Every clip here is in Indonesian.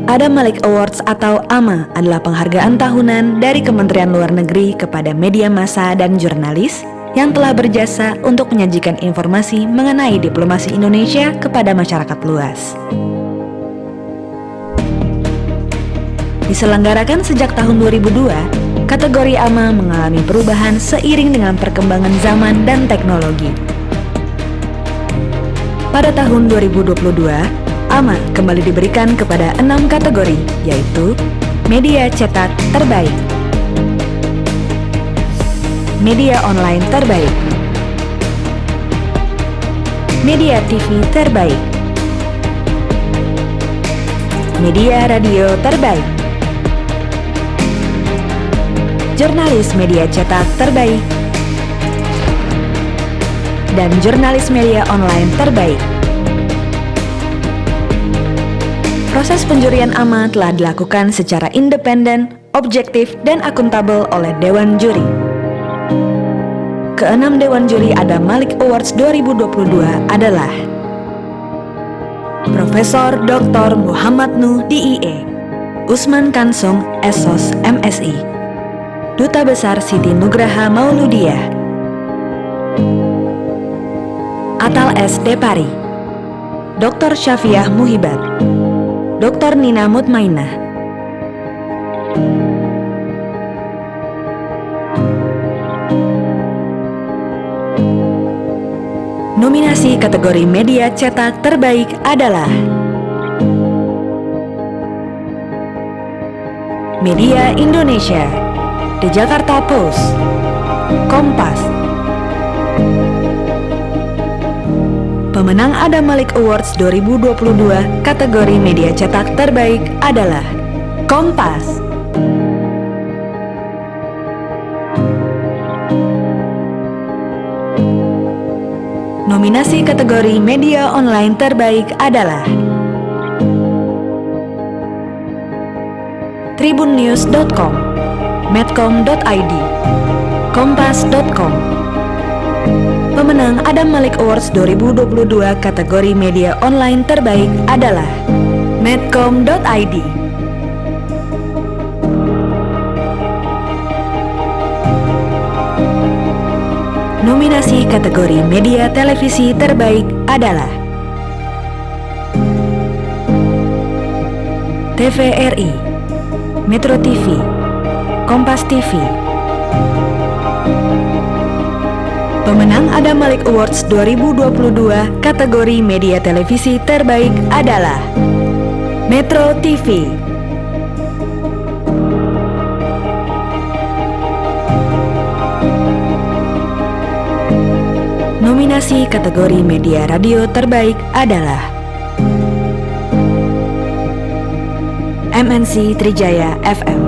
Adam Malik Awards atau AMA adalah penghargaan tahunan dari Kementerian Luar Negeri kepada media massa dan jurnalis yang telah berjasa untuk menyajikan informasi mengenai diplomasi Indonesia kepada masyarakat luas. Diselenggarakan sejak tahun 2002, kategori AMA mengalami perubahan seiring dengan perkembangan zaman dan teknologi. Pada tahun 2022, AMA kembali diberikan kepada 6 kategori, yaitu Media Cetak Terbaik, Media Online Terbaik, Media TV Terbaik, Media Radio Terbaik, Jurnalis Media Cetak Terbaik, dan Jurnalis Media Online Terbaik. Proses penjurian AMA telah dilakukan secara independen, objektif, dan akuntabel oleh Dewan Juri. Keenam Dewan Juri Adam Malik Awards 2022 adalah Profesor Dr. Muhammad Nuh DIE, Usman Kansong SOS MSI, Duta Besar Siti Nugraha Mauludiyah, Atal S. Depari, Dr. Syafiah Muhibat, Dr. Nina Mutmainah. Nominasi kategori media cetak terbaik adalah Media Indonesia, The Jakarta Post, Kompas. Pemenang Adam Malik Awards 2022 kategori media cetak terbaik adalah Kompas. Nominasi kategori media online terbaik adalah tribunnews.com, medcom.id, kompas.com. Pemenang Adam Malik Awards 2022 kategori media online terbaik adalah medcom.id. Nominasi kategori media televisi terbaik adalah TVRI, Metro TV, Kompas TV. Pemenang Adam Malik Awards 2022 kategori media televisi terbaik adalah Metro TV. Nominasi kategori media radio terbaik adalah MNC Trijaya FM,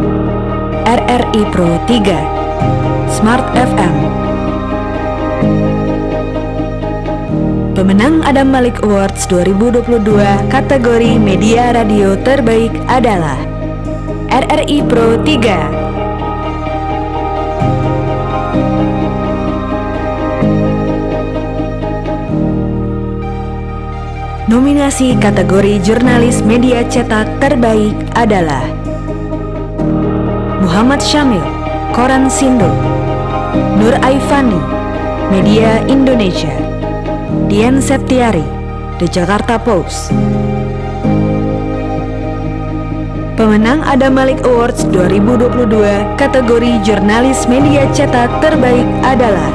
RRI Pro 3, Smart FM. Pemenang Adam Malik Awards 2022 kategori media radio terbaik adalah RRI Pro 3. Nominasi kategori jurnalis media cetak terbaik adalah Muhammad Syamil, Koran Sindo, Nur Aifani, Media Indonesia, Dian Septiari, The Jakarta Post. Pemenang Adam Malik Awards 2022 kategori jurnalis media cetak terbaik adalah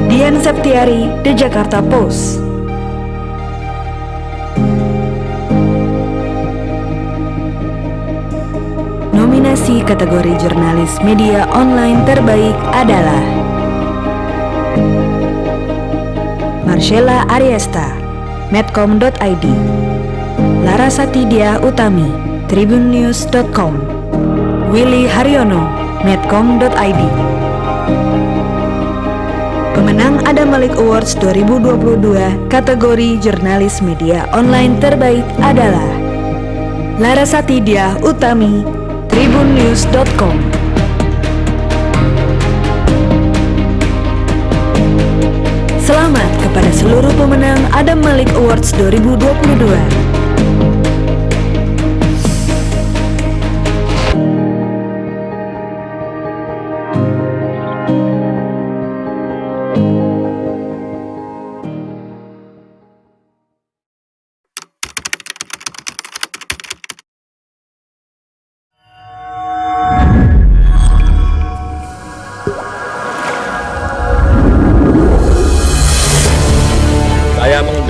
Dian Septiari, The Jakarta Post. Nominasi kategori jurnalis media online terbaik adalah Marcella Ariesta, medcom.id, Larasati Dia Utami, tribunnews.com, Willy Haryono, medcom.id. Pemenang Adam Malik Awards 2022 kategori jurnalis media online terbaik adalah Larasati Dia Utami, tribunnews.com. Selamat kepada seluruh pemenang Adam Malik Awards 2022.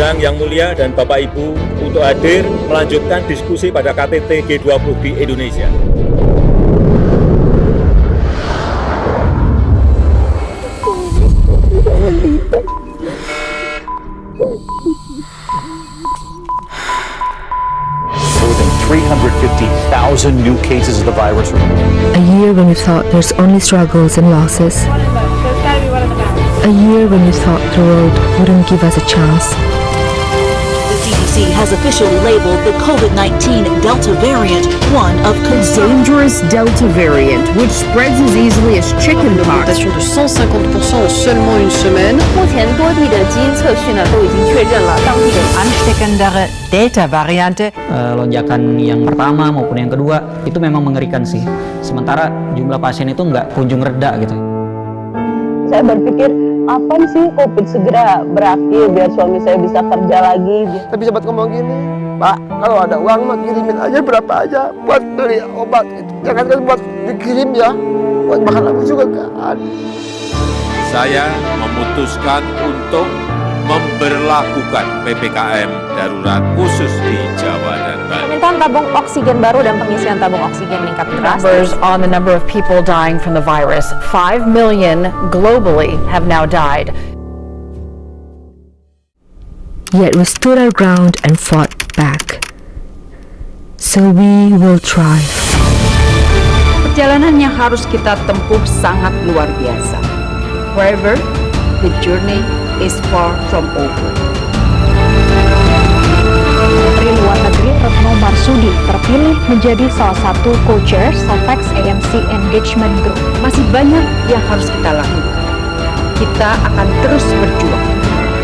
mengundang Yang Mulia dan Bapak Ibu untuk hadir melanjutkan diskusi pada KTT G20 di Indonesia. More than 350,000 new cases of the virus. A year when you thought there's only struggles and losses. A year when you thought the world wouldn't give us a chance. The CDC has officially labeled the COVID-19 Delta variant one of concern. Dangerous Delta variant, which spreads as easily as chickenpox. De 150% en seulement une semaine. 目前多地的基因测序呢都已经确认了当地的 ansteckendere Delta-Variante. Lonjakan yang pertama maupun yang kedua itu memang mengerikan sih. Sementara jumlah pasien itu nggak kunjung reda gitu. Saya berpikir, kapan sih COVID segera berakhir biar suami saya bisa kerja lagi. Tapi sempat ngomong gini, Pak, kalau ada uang mah kirimin aja berapa aja buat beli obat. Jangan kan buat dikirim ya, buat makan aku juga kan. Saya memutuskan untuk memberlakukan PPKM darurat khusus di Jawa dan Bali. Permintaan tabung oksigen baru dan pengisian tabung oksigen meningkat drastis. Numbers on the number of people dying from the virus. 5 million globally have now died. Yet we stood our ground and fought back. So we will try. Perjalanan yang harus kita tempuh sangat luar biasa. However, the journey is far from over. Menteri Luar Negeri Retno Marsudi terpilih menjadi salah satu co-chair Sofex ANC Engagement Group. Masih banyak yang harus kita lakukan. Kita akan terus berjuang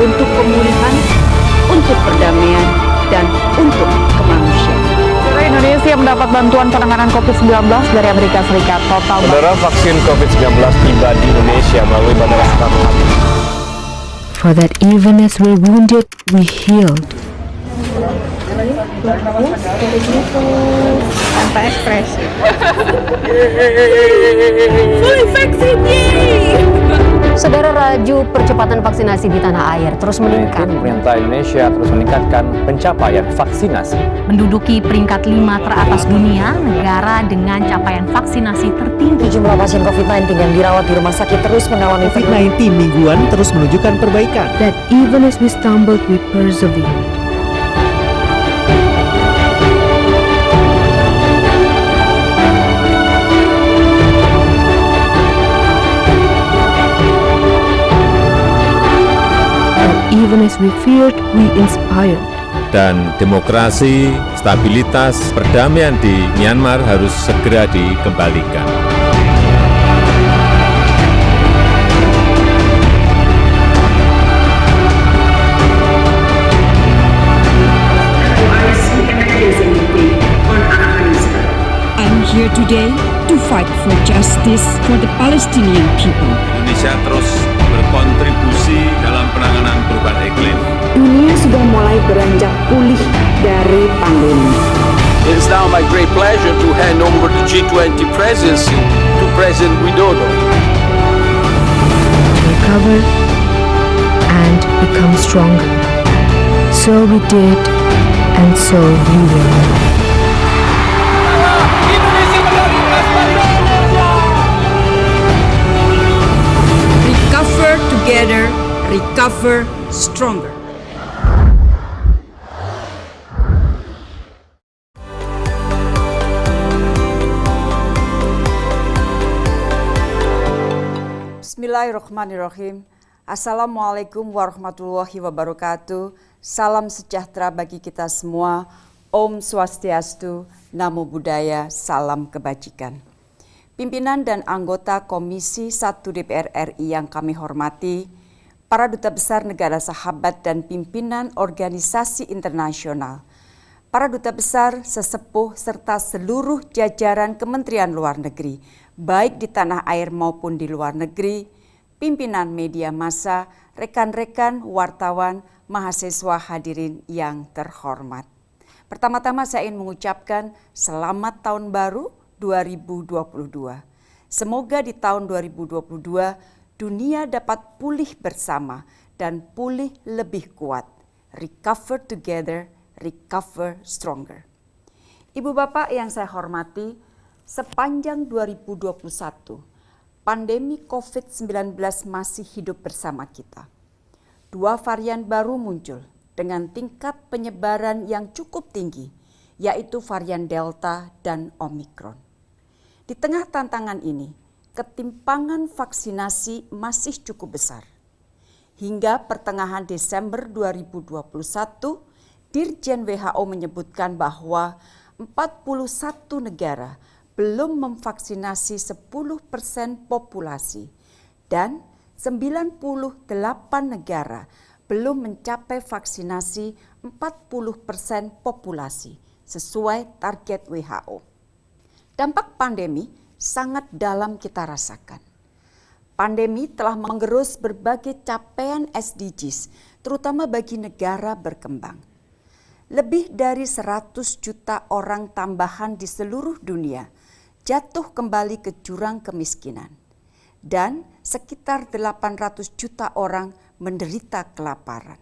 untuk pemulihan, untuk perdamaian, dan untuk kemanusiaan. Indonesia mendapat bantuan penanganan COVID-19 dari Amerika Serikat. Total Saudara, vaksin COVID-19 tiba di Indonesia melalui Bandara Soekarno-Hatta. For that even as we're wounded, we healed. Tanpa ekspresi. Fully vaccine, yay! Saudara, laju percepatan vaksinasi di tanah air terus meningkat. Pemerintah Indonesia terus meningkatkan pencapaian vaksinasi. menduduki peringkat 5 teratas dunia, negara dengan capaian vaksinasi tertinggi. Jumlah pasien COVID-19 yang dirawat di rumah sakit terus mengalami COVID-19 mingguan terus menunjukkan perbaikan. That even as we stumbled, we persevered. Even as we feared, we inspired. Dan demokrasi, stabilitas, perdamaian di Myanmar harus segera dikembalikan. I'm here today to fight for justice for the Palestinian people. Indonesia terus berkontribusi dalam penanganan perubahan iklim. Dunia sudah mulai beranjak pulih dari pandemi. It is now my great pleasure to hand over the G20 presidency to President Widodo. Recover and become stronger. So we did, and so we will. Recover together, recover stronger. Bismillahirrahmanirrahim. Assalamualaikum warahmatullahi wabarakatuh. Salam sejahtera bagi kita semua. Om Swastiastu, Namo Buddhaya, salam kebajikan. Pimpinan dan anggota Komisi 1 DPR RI yang kami hormati, para duta besar negara sahabat dan pimpinan organisasi internasional, para duta besar, sesepuh, serta seluruh jajaran Kementerian Luar Negeri, baik di tanah air maupun di luar negeri, pimpinan media massa, rekan-rekan, wartawan, mahasiswa hadirin yang terhormat. Pertama-tama saya ingin mengucapkan selamat tahun baru 2022. Semoga di tahun 2022 dunia dapat pulih bersama dan pulih lebih kuat. recover together, recover stronger. Ibu Bapak yang saya hormati, sepanjang 2021, pandemi COVID-19 masih hidup bersama kita. 2 varian baru muncul dengan tingkat penyebaran yang cukup tinggi, yaitu varian Delta dan Omicron. Di tengah tantangan ini, ketimpangan vaksinasi masih cukup besar. Hingga pertengahan Desember 2021, Dirjen WHO menyebutkan bahwa 41 negara belum memvaksinasi 10% populasi dan 98 negara belum mencapai vaksinasi 40% populasi sesuai target WHO. Dampak pandemi sangat dalam kita rasakan. Pandemi telah menggerus berbagai capaian SDGs, terutama bagi negara berkembang. Lebih dari 100 juta orang tambahan di seluruh dunia jatuh kembali ke jurang kemiskinan. Dan sekitar 800 juta orang menderita kelaparan.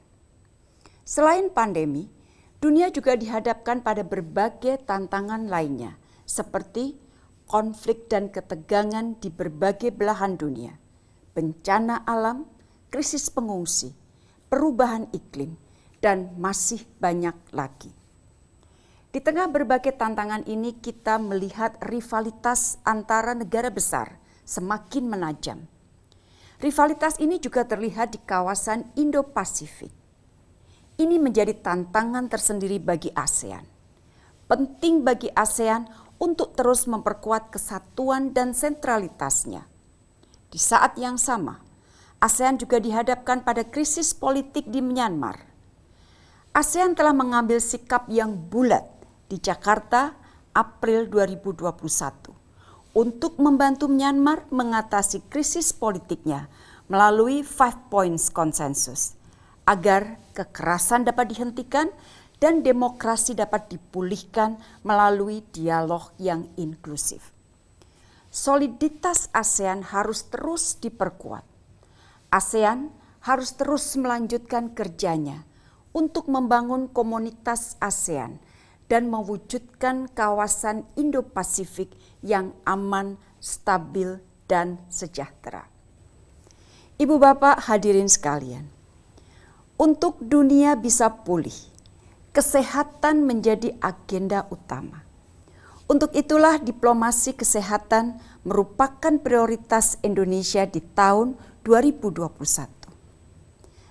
Selain pandemi, dunia juga dihadapkan pada berbagai tantangan lainnya, seperti konflik dan ketegangan di berbagai belahan dunia, bencana alam, krisis pengungsi, perubahan iklim, dan masih banyak lagi. Di tengah berbagai tantangan ini kita melihat rivalitas antara negara besar semakin menajam. Rivalitas ini juga terlihat di kawasan Indo-Pasifik. Ini menjadi tantangan tersendiri bagi ASEAN. Penting bagi ASEAN untuk terus memperkuat kesatuan dan sentralitasnya. Di saat yang sama, ASEAN juga dihadapkan pada krisis politik di Myanmar. ASEAN telah mengambil sikap yang bulat di Jakarta April 2021 untuk membantu Myanmar mengatasi krisis politiknya melalui 5 Points Consensus agar kekerasan dapat dihentikan dan demokrasi dapat dipulihkan melalui dialog yang inklusif. Soliditas ASEAN harus terus diperkuat. ASEAN harus terus melanjutkan kerjanya untuk membangun komunitas ASEAN dan mewujudkan kawasan Indo-Pasifik yang aman, stabil, dan sejahtera. Ibu Bapak hadirin sekalian, untuk dunia bisa pulih, kesehatan menjadi agenda utama. Untuk itulah diplomasi kesehatan merupakan prioritas Indonesia di tahun 2021.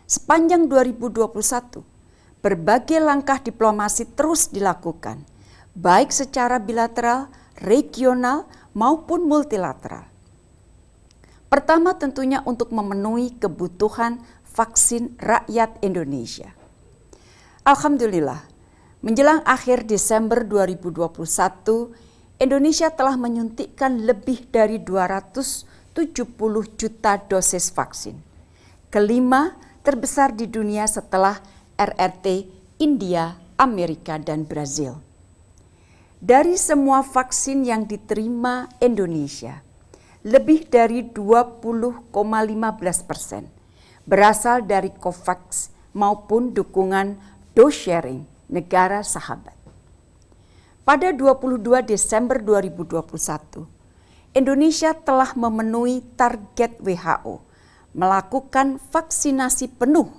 Sepanjang 2021, berbagai langkah diplomasi terus dilakukan, baik secara bilateral, regional, maupun multilateral. Pertama tentunya untuk memenuhi kebutuhan vaksin rakyat Indonesia. Alhamdulillah, menjelang akhir Desember 2021, Indonesia telah menyuntikkan lebih dari 270 juta dosis vaksin. Kelima terbesar di dunia setelah RRT, India, Amerika, dan Brazil. Dari semua vaksin yang diterima Indonesia, lebih dari 20,15% berasal dari COVAX maupun dukungan dose sharing negara sahabat. Pada 22 Desember 2021, Indonesia telah memenuhi target WHO melakukan vaksinasi penuh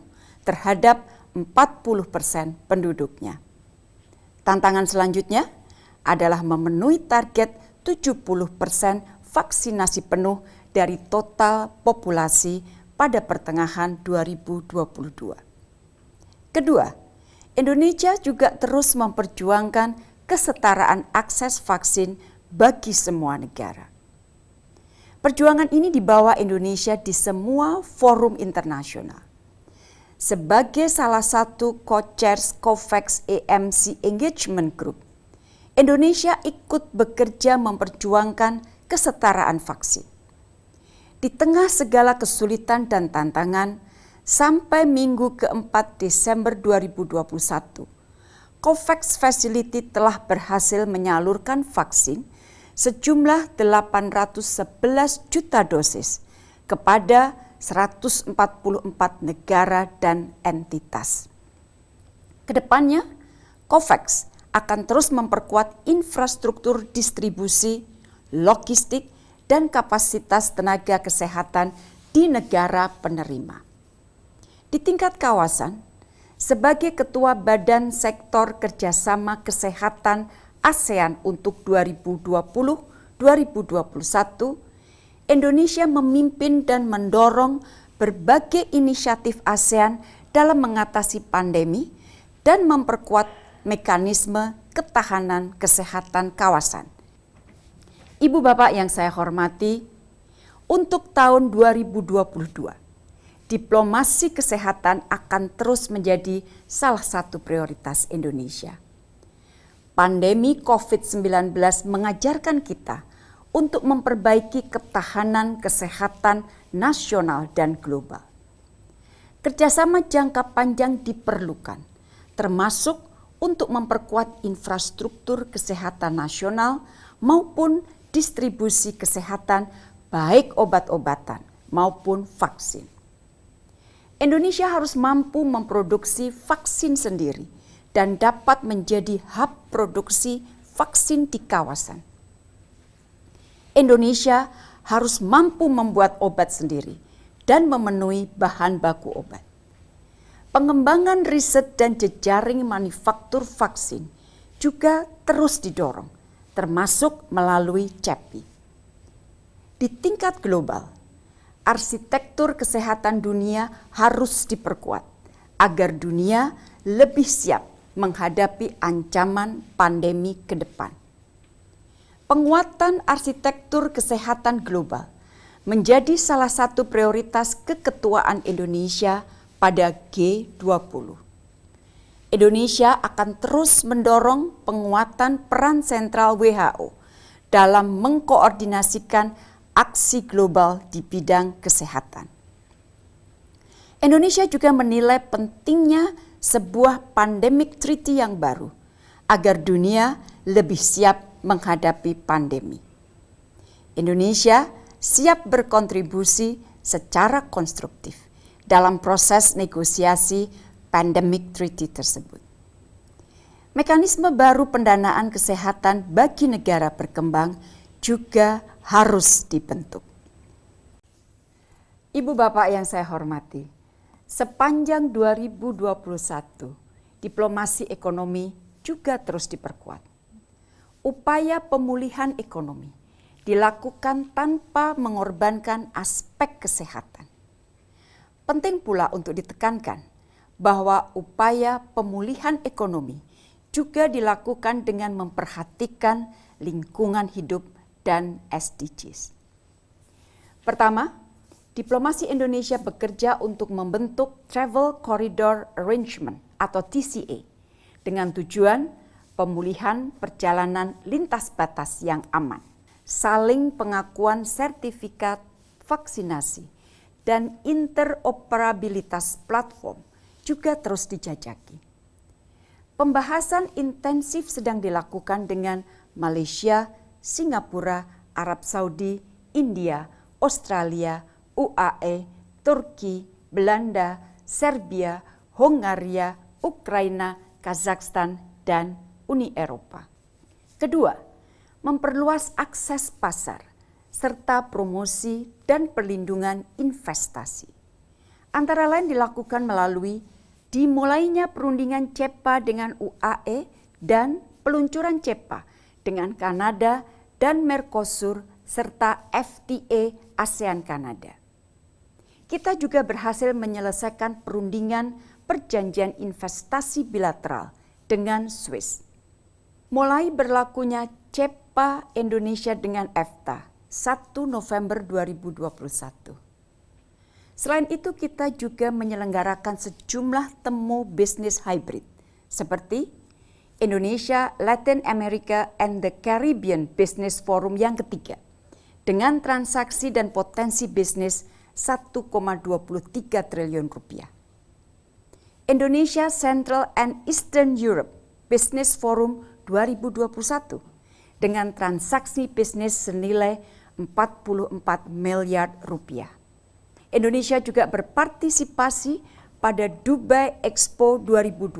terhadap 40% penduduknya. Tantangan selanjutnya adalah memenuhi target 70% vaksinasi penuh dari total populasi pada pertengahan 2022. Kedua, Indonesia juga terus memperjuangkan kesetaraan akses vaksin bagi semua negara. Perjuangan ini dibawa Indonesia di semua forum internasional. Sebagai salah satu co-chairs COVAX AMC Engagement Group, Indonesia ikut bekerja memperjuangkan kesetaraan vaksin. Di tengah segala kesulitan dan tantangan, sampai minggu keempat Desember 2021, COVAX Facility telah berhasil menyalurkan vaksin sejumlah 811 juta dosis kepada 144 negara dan entitas. Kedepannya, COVAX akan terus memperkuat infrastruktur distribusi, logistik, dan kapasitas tenaga kesehatan di negara penerima. Di tingkat kawasan, sebagai Ketua Badan Sektor Kerjasama Kesehatan ASEAN untuk 2020-2021, Indonesia memimpin dan mendorong berbagai inisiatif ASEAN dalam mengatasi pandemi dan memperkuat mekanisme ketahanan kesehatan kawasan. Ibu Bapak yang saya hormati, untuk tahun 2022, diplomasi kesehatan akan terus menjadi salah satu prioritas Indonesia. Pandemi COVID-19 mengajarkan kita untuk memperbaiki ketahanan kesehatan nasional dan global. Kerjasama jangka panjang diperlukan, termasuk untuk memperkuat infrastruktur kesehatan nasional maupun distribusi kesehatan baik obat-obatan maupun vaksin. Indonesia harus mampu memproduksi vaksin sendiri dan dapat menjadi hub produksi vaksin di kawasan. Indonesia harus mampu membuat obat sendiri dan memenuhi bahan baku obat. Pengembangan riset dan jejaring manufaktur vaksin juga terus didorong, termasuk melalui CEPI. Di tingkat global, arsitektur kesehatan dunia harus diperkuat agar dunia lebih siap menghadapi ancaman pandemi ke depan. Penguatan arsitektur kesehatan global menjadi salah satu prioritas keketuaan Indonesia pada G20. Indonesia akan terus mendorong penguatan peran sentral WHO dalam mengkoordinasikan aksi global di bidang kesehatan. Indonesia juga menilai pentingnya sebuah pandemic treaty yang baru agar dunia lebih siap menghadapi pandemi. Indonesia siap berkontribusi secara konstruktif dalam proses negosiasi pandemic treaty tersebut. Mekanisme baru pendanaan kesehatan bagi negara berkembang juga harus dibentuk. Ibu Bapak yang saya hormati, sepanjang 2021, diplomasi ekonomi juga terus diperkuat. Upaya pemulihan ekonomi dilakukan tanpa mengorbankan aspek kesehatan. Penting pula untuk ditekankan bahwa upaya pemulihan ekonomi juga dilakukan dengan memperhatikan lingkungan hidup dan SDGs. Pertama, diplomasi Indonesia bekerja untuk membentuk Travel Corridor Arrangement atau TCA dengan tujuan pemulihan perjalanan lintas batas yang aman, saling pengakuan sertifikat vaksinasi, dan interoperabilitas platform juga terus dijajaki. Pembahasan intensif sedang dilakukan dengan Malaysia, Singapura, Arab Saudi, India, Australia, UAE, Turki, Belanda, Serbia, Hongaria, Ukraina, Kazakhstan, dan Uni Eropa. Kedua, memperluas akses pasar serta promosi dan perlindungan investasi. Antara lain dilakukan melalui dimulainya perundingan CEPA dengan UAE dan peluncuran CEPA dengan Kanada dan Mercosur serta FTA ASEAN-Kanada. Kita juga berhasil menyelesaikan perundingan perjanjian investasi bilateral dengan Swiss. Mulai berlakunya CEPA Indonesia dengan EFTA 1 November 2021. Selain itu kita juga menyelenggarakan sejumlah temu bisnis hybrid seperti Indonesia, Latin America, and the Caribbean Business Forum yang ketiga dengan transaksi dan potensi bisnis 1,23 triliun rupiah. Indonesia Central and Eastern Europe Business Forum 2021 dengan transaksi bisnis senilai 44 miliar rupiah. Indonesia juga berpartisipasi pada Dubai Expo 2020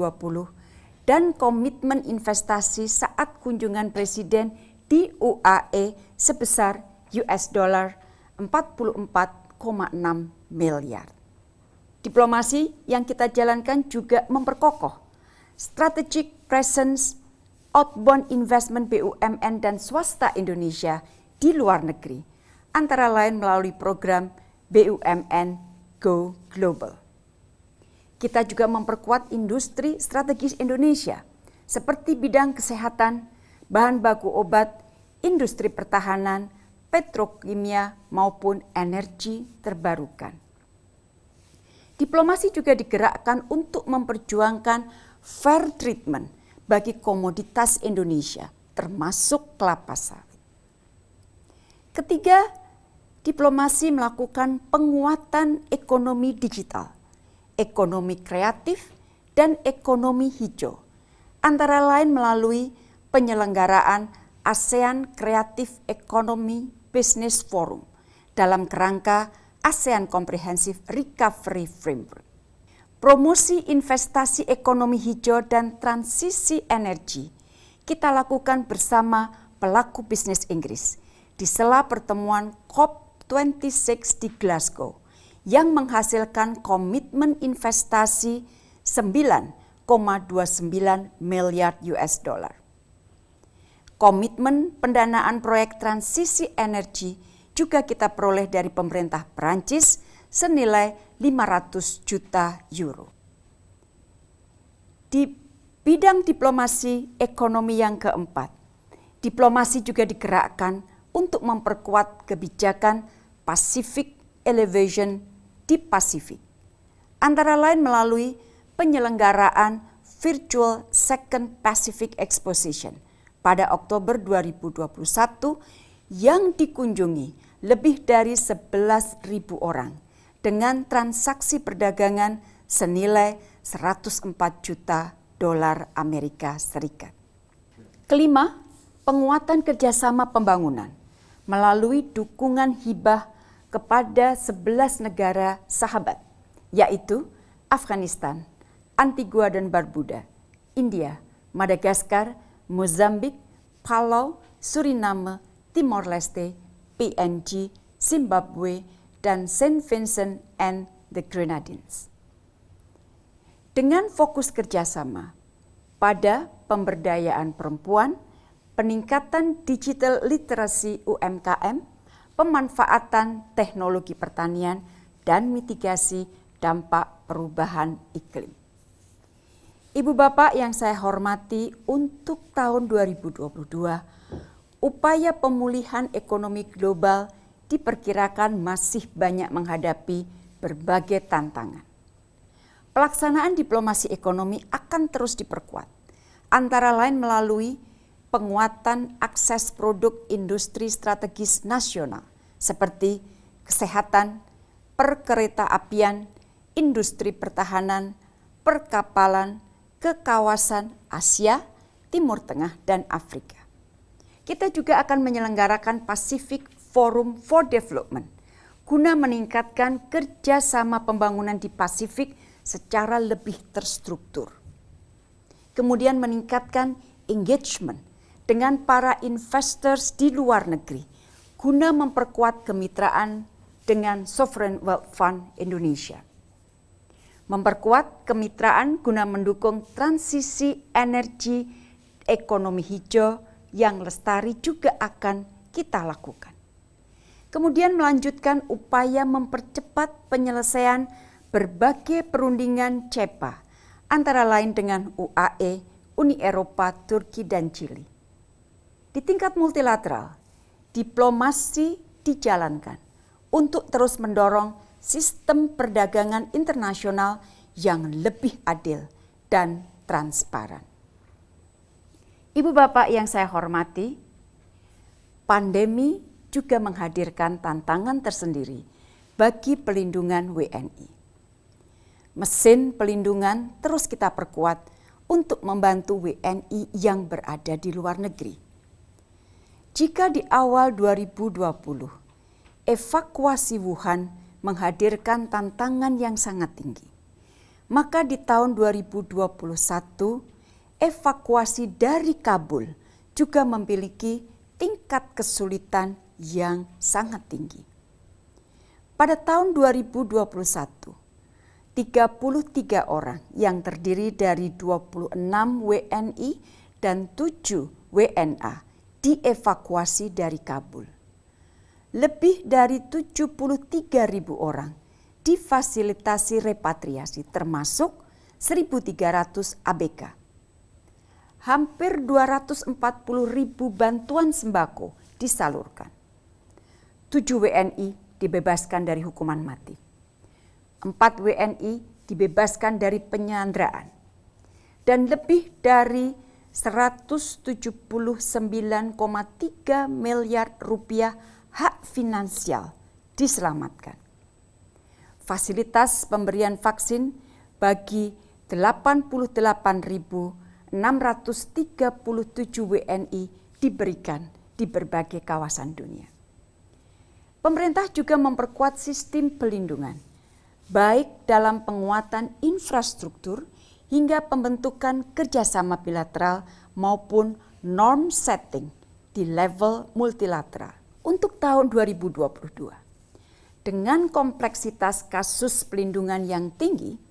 dan komitmen investasi saat kunjungan Presiden di UAE sebesar US dollar 44,6 miliar. Diplomasi yang kita jalankan juga memperkokoh strategic presence outbound investment BUMN dan swasta Indonesia di luar negeri, antara lain melalui program BUMN Go Global. Kita juga memperkuat industri strategis Indonesia seperti bidang kesehatan, bahan baku obat, industri pertahanan, petrokimia maupun energi terbarukan. Diplomasi juga digerakkan untuk memperjuangkan fair treatment bagi komoditas Indonesia, termasuk kelapa sawit. Ketiga, diplomasi melakukan penguatan ekonomi digital, ekonomi kreatif, dan ekonomi hijau, antara lain melalui penyelenggaraan ASEAN Creative Economy Business Forum dalam kerangka ASEAN Comprehensive Recovery Framework. Promosi investasi ekonomi hijau dan transisi energi kita lakukan bersama pelaku bisnis Inggris di sela pertemuan COP26 di Glasgow yang menghasilkan komitmen investasi 9,29 miliar US dollar. Komitmen pendanaan proyek transisi energi juga kita peroleh dari pemerintah Perancis senilai 500 juta euro. Di bidang diplomasi ekonomi yang keempat, diplomasi juga digerakkan untuk memperkuat kebijakan Pacific Elevation di Pasifik, antara lain melalui penyelenggaraan Virtual Second Pacific Exposition pada Oktober 2021 yang dikunjungi lebih dari 11.000 orang dengan transaksi perdagangan senilai 104 juta dolar Amerika Serikat. Kelima, penguatan kerjasama pembangunan melalui dukungan hibah kepada 11 negara sahabat, yaitu Afghanistan, Antigua dan Barbuda, India, Madagaskar, Mozambik, Palau, Suriname, Timor Leste, PNG, Zimbabwe, dan Saint Vincent and the Grenadines. Dengan fokus kerjasama pada pemberdayaan perempuan, peningkatan digital literasi UMKM, pemanfaatan teknologi pertanian, dan mitigasi dampak perubahan iklim. Ibu Bapak yang saya hormati, untuk tahun 2022, upaya pemulihan ekonomi global diperkirakan masih banyak menghadapi berbagai tantangan. Pelaksanaan diplomasi ekonomi akan terus diperkuat, antara lain melalui penguatan akses produk industri strategis nasional seperti kesehatan, perkereta-apian, industri pertahanan, perkapalan ke kawasan Asia, Timur Tengah, dan Afrika. Kita juga akan menyelenggarakan Pacific Forum for Development guna meningkatkan kerjasama pembangunan di Pasifik secara lebih terstruktur. Kemudian meningkatkan engagement dengan para investors di luar negeri guna memperkuat kemitraan dengan Sovereign Wealth Fund Indonesia. Memperkuat kemitraan guna mendukung transisi energi ekonomi hijau yang lestari juga akan kita lakukan. Kemudian melanjutkan upaya mempercepat penyelesaian berbagai perundingan CEPA, antara lain dengan UAE, Uni Eropa, Turki, dan Chili. Di tingkat multilateral, diplomasi dijalankan untuk terus mendorong sistem perdagangan internasional yang lebih adil dan transparan. Ibu Bapak yang saya hormati, pandemi juga menghadirkan tantangan tersendiri bagi pelindungan WNI. Mesin pelindungan terus kita perkuat untuk membantu WNI yang berada di luar negeri. Jika di awal 2020, evakuasi Wuhan menghadirkan tantangan yang sangat tinggi, maka di tahun 2021 evakuasi dari Kabul juga memiliki tingkat kesulitan yang sangat tinggi. Pada tahun 2021, 33 orang yang terdiri dari 26 WNI dan 7 WNA dievakuasi dari Kabul. Lebih dari 73.000 orang difasilitasi repatriasi termasuk 1.300 ABK. Hampir 240.000 bantuan sembako disalurkan. 7 WNI dibebaskan dari hukuman mati. 4 WNI dibebaskan dari penyanderaan. Dan lebih dari 179,3 miliar rupiah hak finansial diselamatkan. Fasilitas pemberian vaksin bagi 88.637 WNI diberikan di berbagai kawasan dunia. Pemerintah juga memperkuat sistem pelindungan, baik dalam penguatan infrastruktur hingga pembentukan kerjasama bilateral maupun norm setting di level multilateral. Untuk tahun 2022, dengan kompleksitas kasus pelindungan yang tinggi,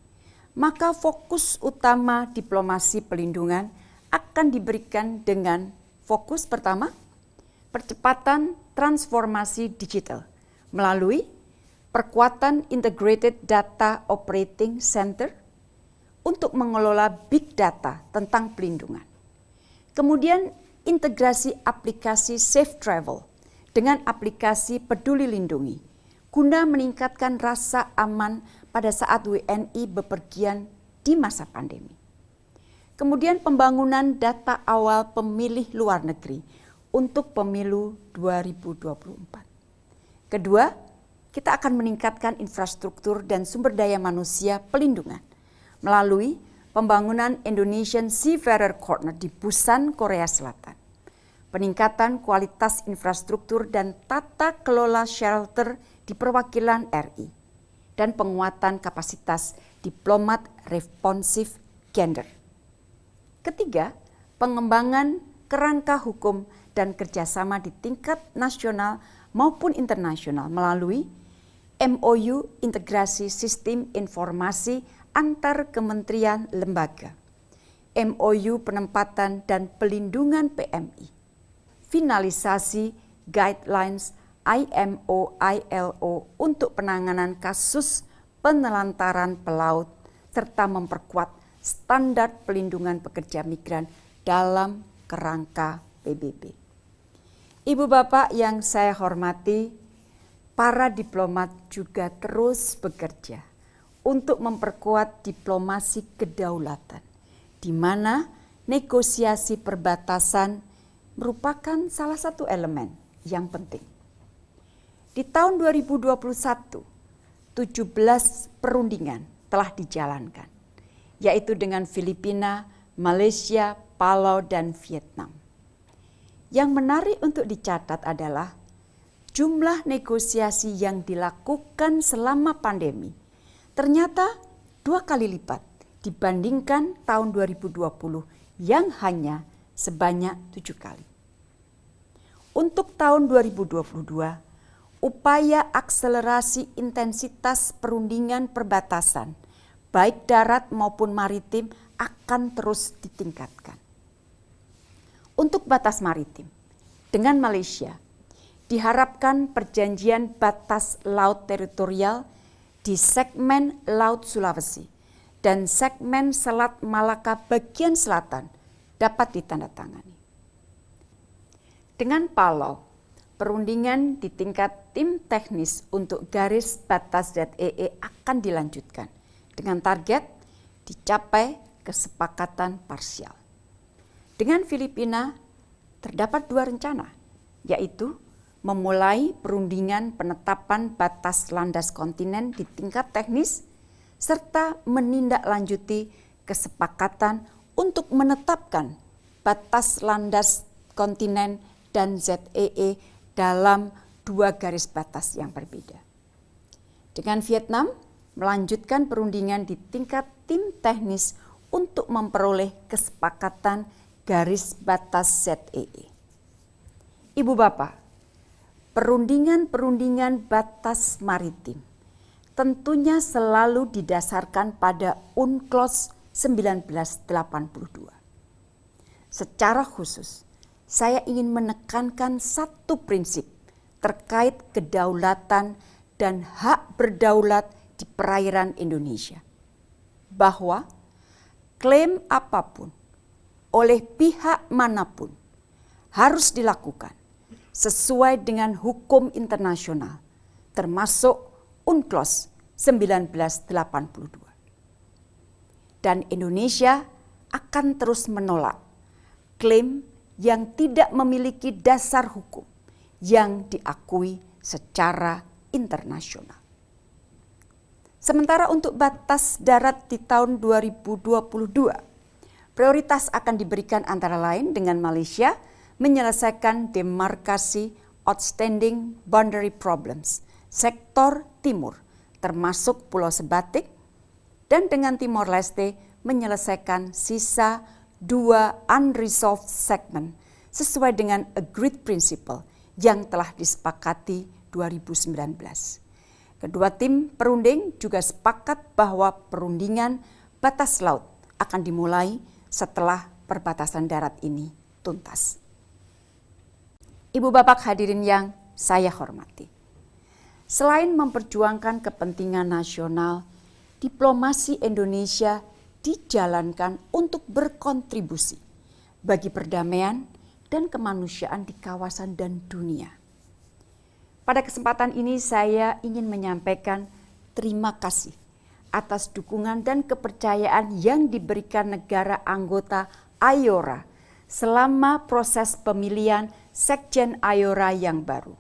maka fokus utama diplomasi pelindungan akan diberikan dengan fokus pertama, percepatan transformasi digital melalui perkuatan Integrated Data Operating Center untuk mengelola big data tentang pelindungan. Kemudian integrasi aplikasi Safe Travel dengan aplikasi Peduli Lindungi guna meningkatkan rasa aman pada saat WNI bepergian di masa pandemi. Kemudian pembangunan data awal pemilih luar negeri untuk pemilu 2024. Kedua, kita akan meningkatkan infrastruktur dan sumber daya manusia pelindungan melalui pembangunan Indonesian Seafarer Corner di Busan, Korea Selatan. Peningkatan kualitas infrastruktur dan tata kelola shelter di perwakilan RI, dan penguatan kapasitas diplomat responsif gender. Ketiga, pengembangan kerangka hukum dan kerjasama di tingkat nasional maupun internasional melalui MOU integrasi sistem informasi antar kementerian lembaga, MOU penempatan dan pelindungan PMI, finalisasi guidelines IMO ILO untuk penanganan kasus penelantaran pelaut serta memperkuat standar pelindungan pekerja migran dalam kerangka PBB. Ibu bapak yang saya hormati, para diplomat juga terus bekerja untuk memperkuat diplomasi kedaulatan, di mana negosiasi perbatasan merupakan salah satu elemen yang penting. Di tahun 2021, 17 perundingan telah dijalankan, yaitu dengan Filipina, Malaysia, Palau, dan Vietnam. Yang menarik untuk dicatat adalah jumlah negosiasi yang dilakukan selama pandemi ternyata 2 kali lipat dibandingkan tahun 2020 yang hanya sebanyak 7 kali. Untuk tahun 2022, upaya akselerasi intensitas perundingan perbatasan, baik darat maupun maritim, akan terus ditingkatkan. Untuk batas maritim, dengan Malaysia, diharapkan perjanjian batas laut teritorial di segmen Laut Sulawesi dan segmen Selat Malaka bagian selatan dapat ditandatangani. Dengan Palau, perundingan di tingkat tim teknis untuk garis batas ZEE akan dilanjutkan dengan target dicapai kesepakatan parsial. Dengan Filipina terdapat 2 rencana, yaitu memulai perundingan penetapan batas landas kontinen di tingkat teknis serta menindaklanjuti kesepakatan untuk menetapkan batas landas kontinen dan ZEE dalam 2 garis batas yang berbeda. Dengan Vietnam, melanjutkan perundingan di tingkat tim teknis untuk memperoleh kesepakatan garis batas ZEE. Ibu Bapak, perundingan batas maritim tentunya selalu didasarkan pada UNCLOS 1982. Secara khusus, saya ingin menekankan satu prinsip terkait kedaulatan dan hak berdaulat di perairan Indonesia, bahwa klaim apapun oleh pihak manapun harus dilakukan sesuai dengan hukum internasional, termasuk UNCLOS 1982. Dan Indonesia akan terus menolak klaim yang tidak memiliki dasar hukum yang diakui secara internasional. Sementara untuk batas darat di tahun 2022, prioritas akan diberikan antara lain dengan Malaysia menyelesaikan demarkasi outstanding boundary problems sektor timur, termasuk Pulau Sebatik, dan dengan Timor Leste menyelesaikan sisa 2 unresolved segment sesuai dengan agreed principle yang telah disepakati 2019. Kedua tim perunding juga sepakat bahwa perundingan batas laut akan dimulai setelah perbatasan darat ini tuntas. Ibu Bapak hadirin yang saya hormati, selain memperjuangkan kepentingan nasional, diplomasi Indonesia dijalankan untuk berkontribusi bagi perdamaian dan kemanusiaan di kawasan dan dunia. Pada kesempatan ini saya ingin menyampaikan terima kasih atas dukungan dan kepercayaan yang diberikan negara anggota IORA selama proses pemilihan Sekjen IORA yang baru.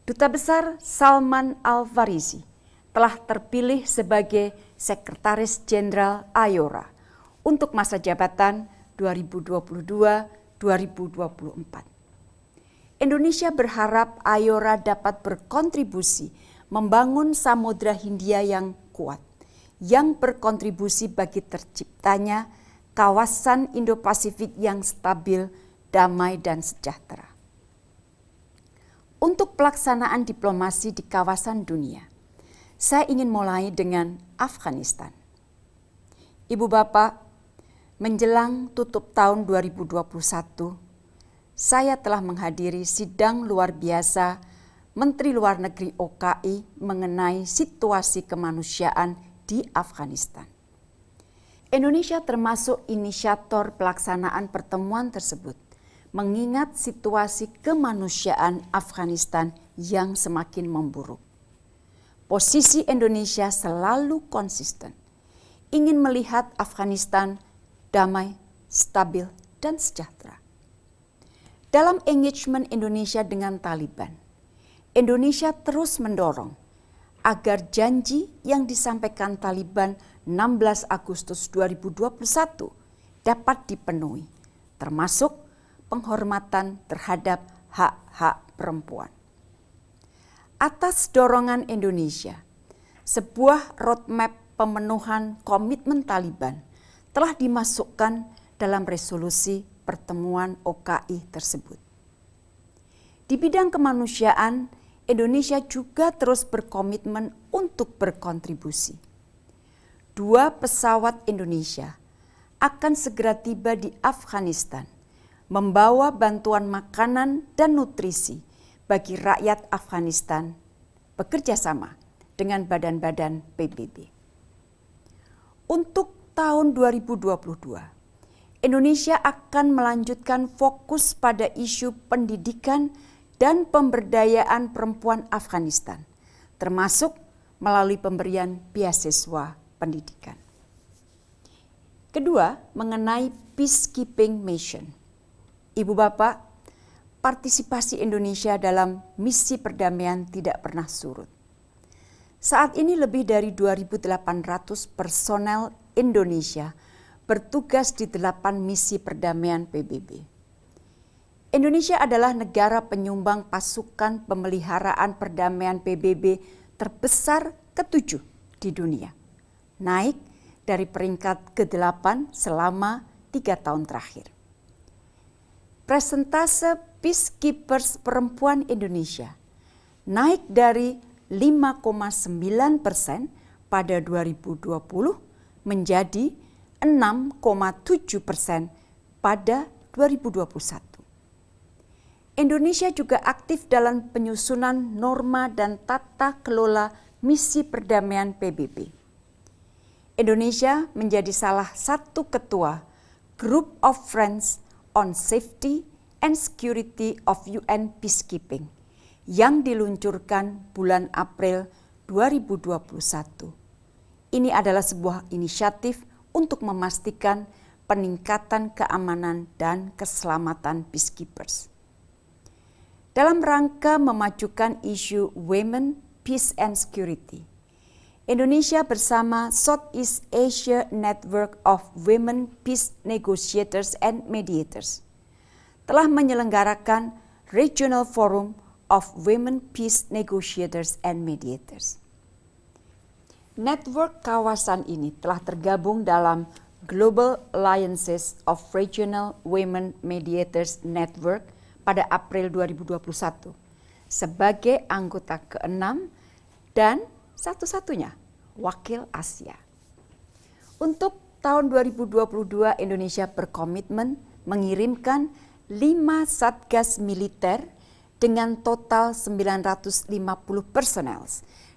Duta Besar Salman Al-Farisi telah terpilih sebagai Sekretaris Jenderal IORA untuk masa jabatan 2022-2024. Indonesia berharap IORA dapat berkontribusi membangun Samudra Hindia yang kuat, yang berkontribusi bagi terciptanya kawasan Indo-Pasifik yang stabil, damai, dan sejahtera. Untuk pelaksanaan diplomasi di kawasan dunia, saya ingin mulai dengan Afghanistan. Ibu Bapak, menjelang tutup tahun 2021, saya telah menghadiri sidang luar biasa Menteri Luar Negeri OKI mengenai situasi kemanusiaan di Afghanistan. Indonesia termasuk inisiator pelaksanaan pertemuan tersebut, mengingat situasi kemanusiaan Afghanistan yang semakin memburuk. Posisi Indonesia selalu konsisten, ingin melihat Afghanistan damai, stabil, dan sejahtera. Dalam engagement Indonesia dengan Taliban, Indonesia terus mendorong agar janji yang disampaikan Taliban 16 Agustus 2021 dapat dipenuhi, termasuk penghormatan terhadap hak-hak perempuan. Atas dorongan Indonesia, sebuah roadmap pemenuhan komitmen Taliban telah dimasukkan dalam resolusi pertemuan OKI tersebut. Di bidang kemanusiaan, Indonesia juga terus berkomitmen untuk berkontribusi. 2 pesawat Indonesia akan segera tiba di Afghanistan, membawa bantuan makanan dan nutrisi bagi rakyat Afghanistan bekerja sama dengan badan-badan PBB. Untuk tahun 2022, Indonesia akan melanjutkan fokus pada isu pendidikan dan pemberdayaan perempuan Afghanistan, termasuk melalui pemberian beasiswa pendidikan. Kedua, mengenai peacekeeping mission. Ibu Bapak, partisipasi Indonesia dalam misi perdamaian tidak pernah surut. Saat ini lebih dari 2.800 personel Indonesia bertugas di 8 misi perdamaian PBB. Indonesia adalah negara penyumbang pasukan pemeliharaan perdamaian PBB terbesar ke-7 di dunia, naik dari peringkat ke-8 selama 3 tahun terakhir. Persentase peacekeepers perempuan Indonesia naik dari 5,9% pada 2020 menjadi 6,7% pada 2021. Indonesia juga aktif dalam penyusunan norma dan tata kelola misi perdamaian PBB. Indonesia menjadi salah satu ketua Group of Friends on Safety and Security of UN Peacekeeping yang diluncurkan bulan April 2021. Ini adalah sebuah inisiatif untuk memastikan peningkatan keamanan dan keselamatan peacekeepers. Dalam rangka memajukan isu Women, Peace and Security, Indonesia bersama Southeast Asia Network of Women Peace Negotiators and Mediators telah menyelenggarakan Regional Forum of Women Peace Negotiators and Mediators. Network kawasan ini telah tergabung dalam Global Alliances of Regional Women Mediators Network pada April 2021 sebagai anggota ke-6 dan satu-satunya wakil Asia. Untuk tahun 2022, Indonesia berkomitmen mengirimkan 5 satgas militer dengan total 950 personel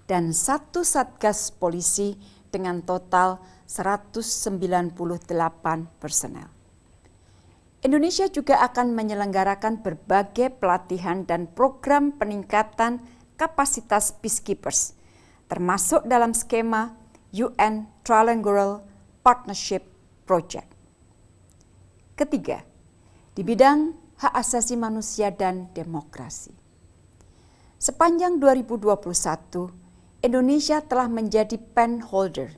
dan 1 satgas polisi dengan total 198 personel. Indonesia juga akan menyelenggarakan berbagai pelatihan dan program peningkatan kapasitas peacekeepers, termasuk dalam skema UN Trilateral Partnership Project. Ketiga, di bidang hak asasi manusia dan demokrasi. Sepanjang 2021, Indonesia telah menjadi pen holder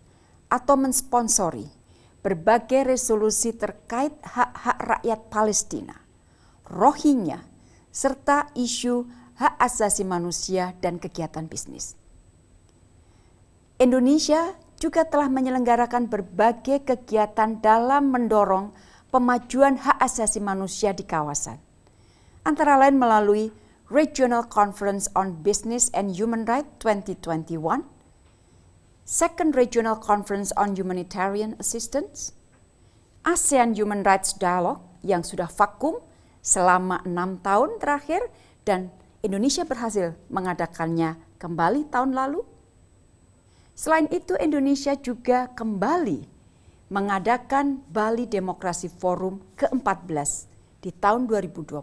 atau mensponsori berbagai resolusi terkait hak-hak rakyat Palestina, Rohingya, serta isu hak asasi manusia dan kegiatan bisnis. Indonesia juga telah menyelenggarakan berbagai kegiatan dalam mendorong pemajuan hak asasi manusia di kawasan, antara lain melalui Regional Conference on Business and Human Rights 2021, Second Regional Conference on Humanitarian Assistance, ASEAN Human Rights Dialogue yang sudah vakum selama 6 tahun terakhir dan Indonesia berhasil mengadakannya kembali tahun lalu. Selain itu, Indonesia juga kembali mengadakan Bali Demokrasi Forum ke-14 di tahun 2021.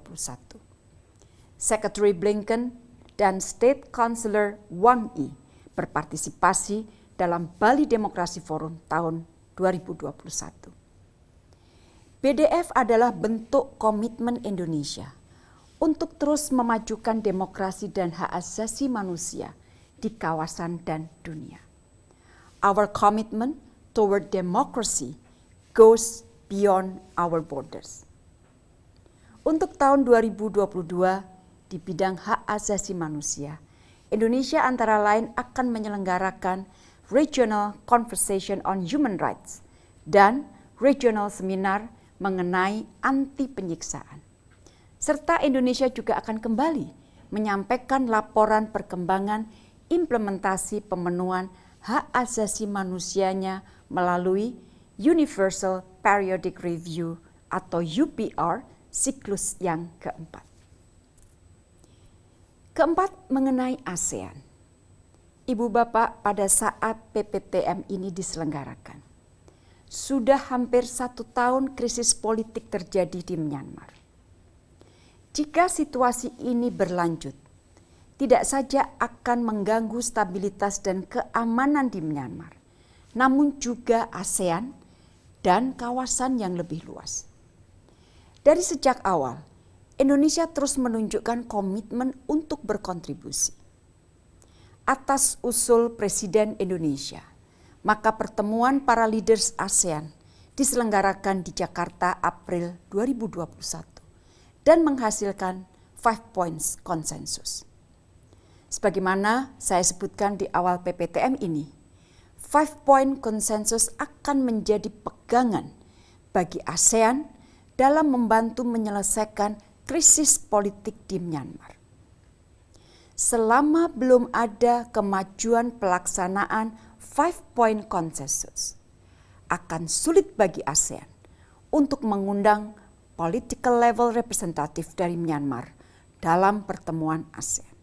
Secretary Blinken dan State Councilor Wang Yi berpartisipasi dalam Bali Demokrasi Forum tahun 2021. BDF adalah bentuk komitmen Indonesia untuk terus memajukan demokrasi dan hak asasi manusia di kawasan dan dunia. Our commitment toward democracy goes beyond our borders. Untuk tahun 2022 di bidang hak asasi manusia, Indonesia antara lain akan menyelenggarakan Regional Conversation on Human Rights dan Regional Seminar mengenai anti penyiksaan. Serta Indonesia juga akan kembali menyampaikan laporan perkembangan implementasi pemenuhan hak asasi manusianya melalui Universal Periodic Review atau UPR siklus yang keempat. Keempat, mengenai ASEAN. Ibu Bapak, pada saat PPTM ini diselenggarakan, sudah hampir 1 tahun krisis politik terjadi di Myanmar. Jika situasi ini berlanjut, tidak saja akan mengganggu stabilitas dan keamanan di Myanmar, namun juga ASEAN dan kawasan yang lebih luas. Dari sejak awal, Indonesia terus menunjukkan komitmen untuk berkontribusi. Atas usul Presiden Indonesia, maka pertemuan para leaders ASEAN diselenggarakan di Jakarta April 2021 dan menghasilkan 5 points konsensus. Sebagaimana saya sebutkan di awal PPTM ini, 5-point konsensus akan menjadi pegangan bagi ASEAN dalam membantu menyelesaikan krisis politik di Myanmar. Selama belum ada kemajuan pelaksanaan 5-point konsensus, akan sulit bagi ASEAN untuk mengundang political level representatif dari Myanmar dalam pertemuan ASEAN.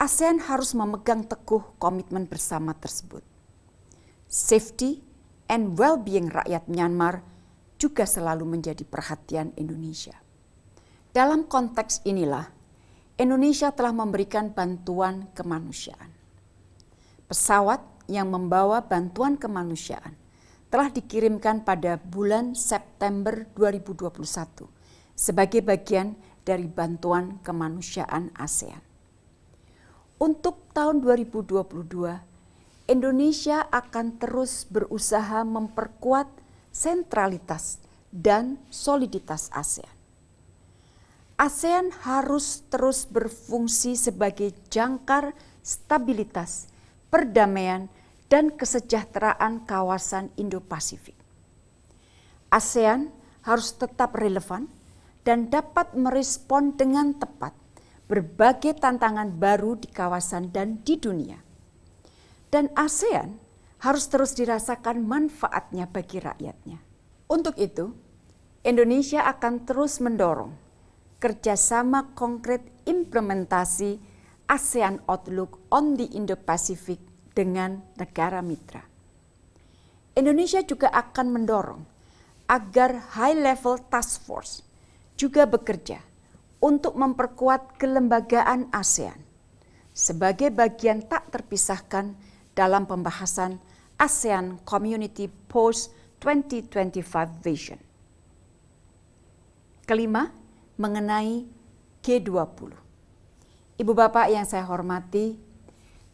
ASEAN harus memegang teguh komitmen bersama tersebut. Safety and well-being rakyat Myanmar juga selalu menjadi perhatian Indonesia. Dalam konteks inilah, Indonesia telah memberikan bantuan kemanusiaan. Pesawat yang membawa bantuan kemanusiaan telah dikirimkan pada bulan September 2021 sebagai bagian dari bantuan kemanusiaan ASEAN. Untuk tahun 2022, Indonesia akan terus berusaha memperkuat sentralitas dan soliditas ASEAN. ASEAN harus terus berfungsi sebagai jangkar stabilitas, perdamaian, dan kesejahteraan kawasan Indo-Pasifik. ASEAN harus tetap relevan dan dapat merespon dengan tepat berbagai tantangan baru di kawasan dan di dunia. Dan ASEAN harus terus dirasakan manfaatnya bagi rakyatnya. Untuk itu, Indonesia akan terus mendorong kerjasama konkret implementasi ASEAN Outlook on the Indo-Pacific dengan negara mitra. Indonesia juga akan mendorong agar High Level Task Force juga bekerja untuk memperkuat kelembagaan ASEAN sebagai bagian tak terpisahkan dalam pembahasan ASEAN Community Post 2025 Vision. Kelima, mengenai G20. Ibu Bapak yang saya hormati,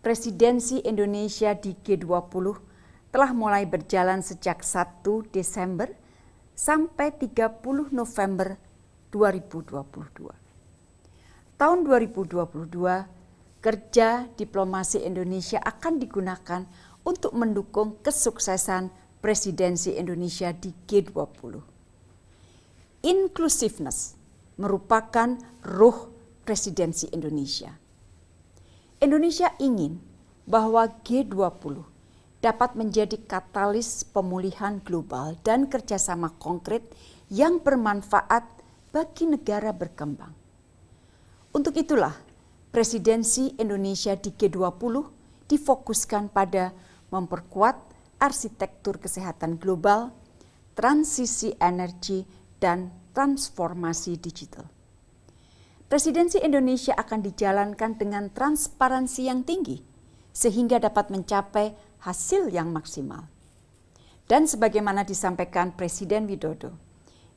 presidensi Indonesia di G20 telah mulai berjalan sejak 1 Desember sampai 30 November 2022. Tahun 2022, kerja diplomasi Indonesia akan digunakan untuk mendukung kesuksesan presidensi Indonesia di G20. Inclusiveness merupakan ruh presidensi Indonesia. Indonesia ingin bahwa G20 dapat menjadi katalis pemulihan global dan kerjasama konkret yang bermanfaat bagi negara berkembang. Untuk itulah, presidensi Indonesia di G20 difokuskan pada memperkuat arsitektur kesehatan global, transisi energi, dan transformasi digital. Presidensi Indonesia akan dijalankan dengan transparansi yang tinggi sehingga dapat mencapai hasil yang maksimal. Dan sebagaimana disampaikan Presiden Widodo,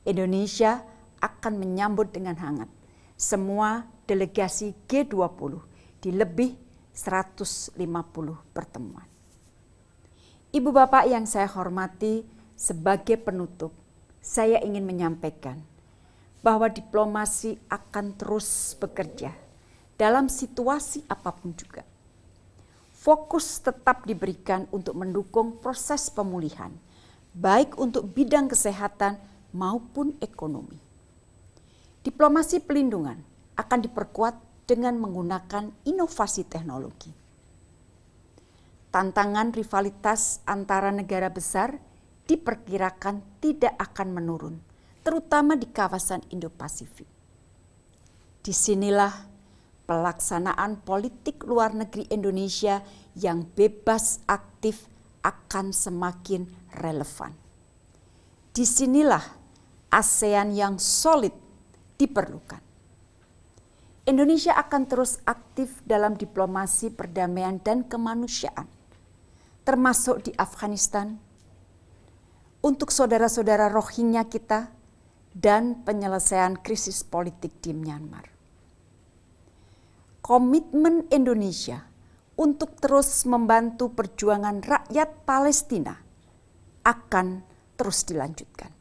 Indonesia akan menyambut dengan hangat semua delegasi G20 di lebih 150 pertemuan. Ibu Bapak yang saya hormati, sebagai penutup, saya ingin menyampaikan bahwa diplomasi akan terus bekerja dalam situasi apapun juga. Fokus tetap diberikan untuk mendukung proses pemulihan, baik untuk bidang kesehatan maupun ekonomi. Diplomasi pelindungan akan diperkuat dengan menggunakan inovasi teknologi. Tantangan rivalitas antara negara besar diperkirakan tidak akan menurun, terutama di kawasan Indo-Pasifik. Disinilah pelaksanaan politik luar negeri Indonesia yang bebas aktif akan semakin relevan. Disinilah ASEAN yang solid diperlukan. Indonesia akan terus aktif dalam diplomasi perdamaian dan kemanusiaan, termasuk di Afghanistan, untuk saudara-saudara Rohingya kita, dan penyelesaian krisis politik di Myanmar. Komitmen Indonesia untuk terus membantu perjuangan rakyat Palestina akan terus dilanjutkan.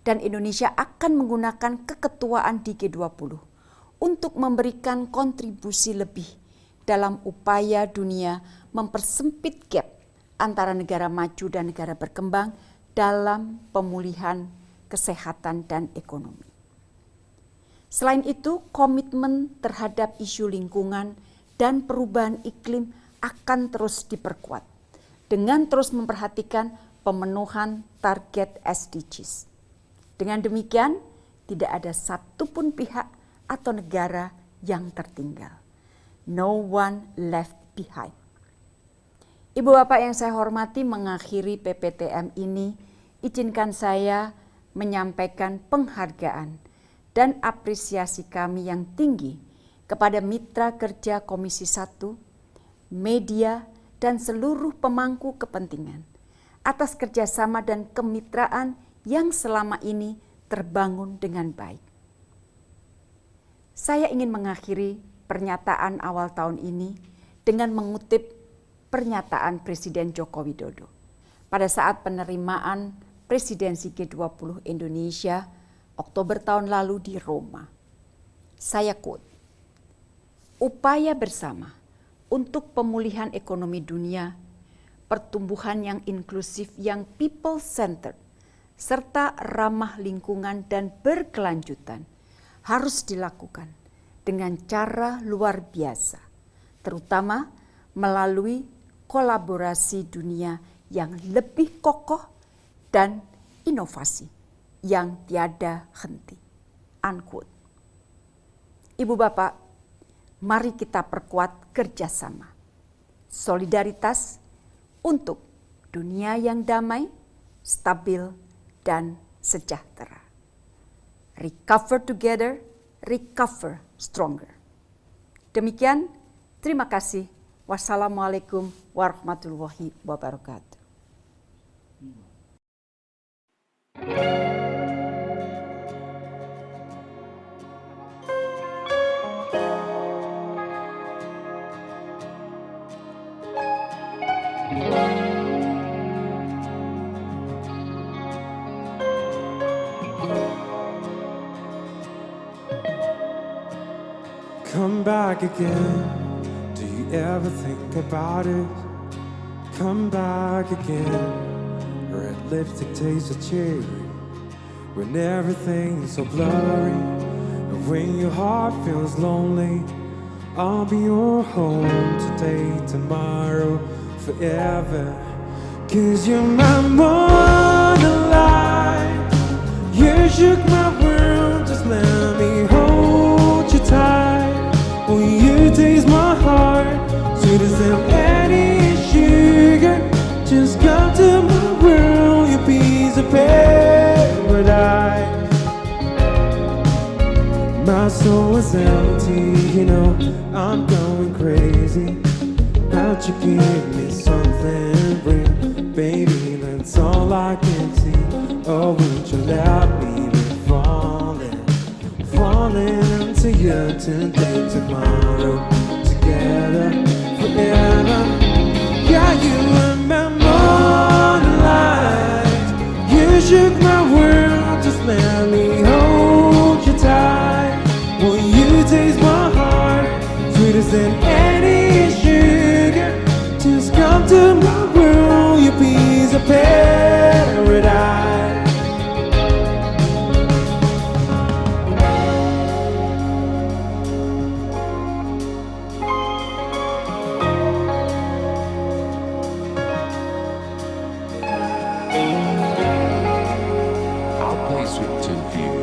Dan Indonesia akan menggunakan keketuaan di G20 untuk memberikan kontribusi lebih dalam upaya dunia mempersempit gap antara negara maju dan negara berkembang dalam pemulihan kesehatan dan ekonomi. Selain itu, komitmen terhadap isu lingkungan dan perubahan iklim akan terus diperkuat dengan terus memperhatikan pemenuhan target SDGs. Dengan demikian, tidak ada satupun pihak atau negara yang tertinggal. No one left behind. Ibu Bapak yang saya hormati, mengakhiri PPTM ini, izinkan saya menyampaikan penghargaan dan apresiasi kami yang tinggi kepada mitra kerja Komisi 1, media, dan seluruh pemangku kepentingan atas kerjasama dan kemitraan yang selama ini terbangun dengan baik. Saya ingin mengakhiri pernyataan awal tahun ini dengan mengutip pernyataan Presiden Joko Widodo pada saat penerimaan Presidensi G20 Indonesia Oktober tahun lalu di Roma. Saya quote, "Upaya bersama untuk pemulihan ekonomi dunia, pertumbuhan yang inklusif yang people-centered, serta ramah lingkungan dan berkelanjutan harus dilakukan dengan cara luar biasa, terutama melalui kolaborasi dunia yang lebih kokoh dan inovasi yang tiada henti." Unquote. Ibu Bapak, mari kita perkuat kerjasama, solidaritas untuk dunia yang damai, stabil, dan sejahtera. Recover together, recover stronger. Demikian, terima kasih. Wassalamualaikum warahmatullahi wabarakatuh. Come back again. Do you ever think about it? Come back again. Red lipstick tastes of cherry when everything's so blurry, and when your heart feels lonely, I'll be your home today, tomorrow, forever. 'Cause you're my moonlight. You shook my world, just let me hold you tight. Oh, you taste my heart, sweet as any sugar. Just come to my world, your piece of paradise. My soul is empty, you know, I'm going crazy. Won't you give me something real, baby, that's all I can see. Oh, won't you let me be falling, falling into you today, tomorrow, together, forever. Yeah, you are my moonlight. You shook my world, just let me hold you tight. Will you taste my heart, sweeter than any sugar? Just come to my world, your piece of paradise. Our place with 10 view.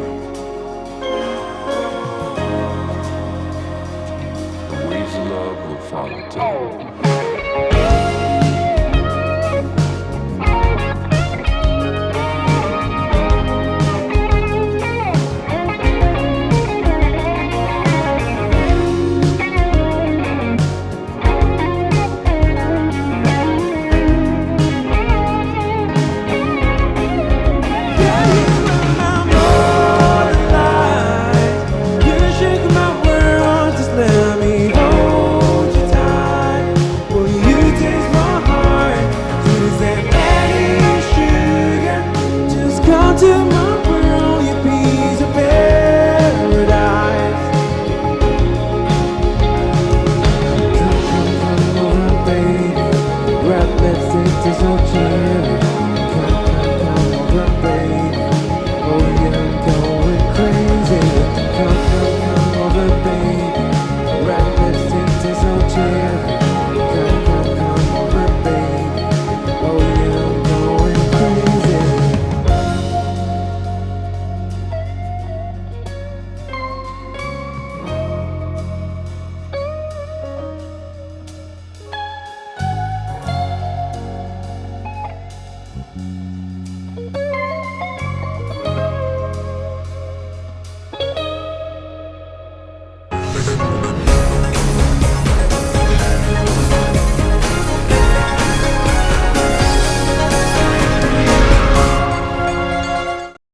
The waves of love will you.